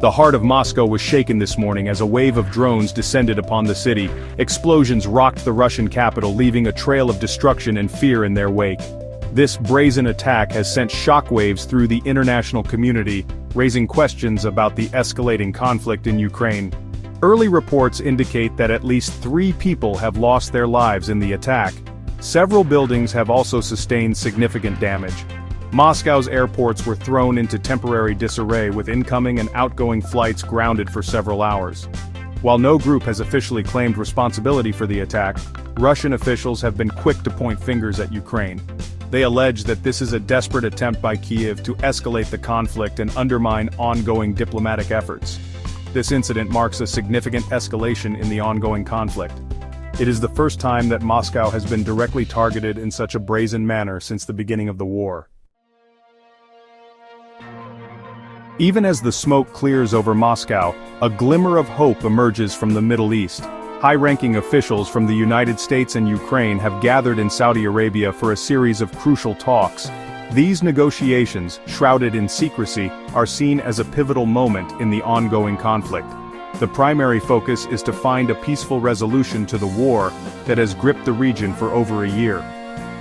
The heart of Moscow was shaken this morning as a wave of drones descended upon the city. Explosions rocked the Russian capital, leaving a trail of destruction and fear in their wake. This brazen attack has sent shockwaves through the international community, raising questions about the escalating conflict in Ukraine. Early reports indicate that at least 3 people have lost their lives in the attack. Several buildings have also sustained significant damage. Moscow's airports were thrown into temporary disarray, with incoming and outgoing flights grounded for several hours. While no group has officially claimed responsibility for the attack, Russian officials have been quick to point fingers at Ukraine. They allege that this is a desperate attempt by Kyiv to escalate the conflict and undermine ongoing diplomatic efforts. This incident marks a significant escalation in the ongoing conflict. It is the first time that Moscow has been directly targeted in such a brazen manner since the beginning of the war. Even as the smoke clears over Moscow, a glimmer of hope emerges from the Middle East. High-ranking officials from the United States and Ukraine have gathered in Saudi Arabia for a series of crucial talks. These negotiations, shrouded in secrecy, are seen as a pivotal moment in the ongoing conflict. The primary focus is to find a peaceful resolution to the war that has gripped the region for over a year.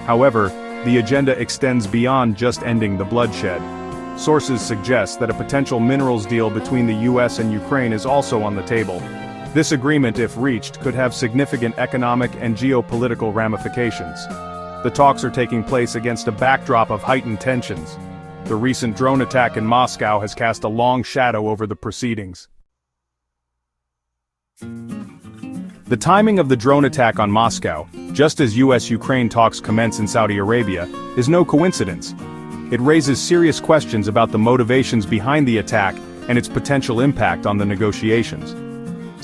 However, the agenda extends beyond just ending the bloodshed. Sources suggest that a potential minerals deal between the US and Ukraine is also on the table. This agreement, if reached, could have significant economic and geopolitical ramifications. The talks are taking place against a backdrop of heightened tensions. The recent drone attack in Moscow has cast a long shadow over the proceedings. The timing of the drone attack on Moscow, just as US-Ukraine talks commence in Saudi Arabia, is no coincidence. It raises serious questions about the motivations behind the attack and its potential impact on the negotiations.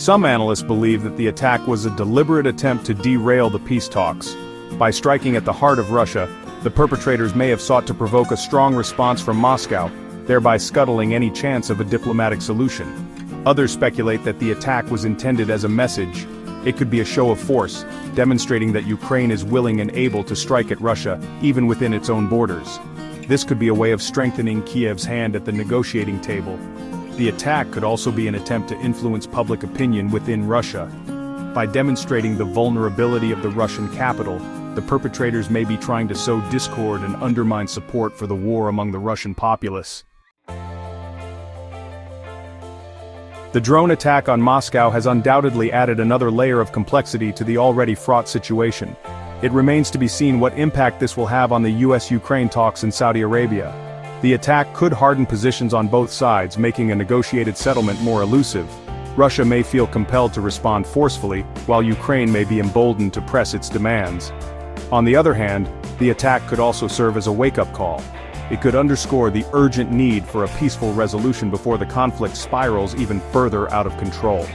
Some analysts believe that the attack was a deliberate attempt to derail the peace talks. By striking at the heart of Russia, the perpetrators may have sought to provoke a strong response from Moscow, thereby scuttling any chance of a diplomatic solution. Others speculate that the attack was intended as a message. It could be a show of force, demonstrating that Ukraine is willing and able to strike at Russia, even within its own borders. This could be a way of strengthening Kiev's hand at the negotiating table. The attack could also be an attempt to influence public opinion within Russia. By demonstrating the vulnerability of the Russian capital, the perpetrators may be trying to sow discord and undermine support for the war among the Russian populace. The drone attack on Moscow has undoubtedly added another layer of complexity to the already fraught situation. It remains to be seen what impact this will have on the US-Ukraine talks in Saudi Arabia. The attack could harden positions on both sides, making a negotiated settlement more elusive. Russia may feel compelled to respond forcefully, while Ukraine may be emboldened to press its demands. On the other hand, the attack could also serve as a wake-up call. It could underscore the urgent need for a peaceful resolution before the conflict spirals even further out of control.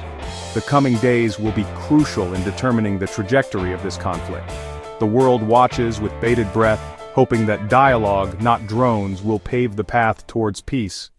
The coming days will be crucial in determining the trajectory of this conflict. The world watches with bated breath, hoping that dialogue, not drones, will pave the path towards peace.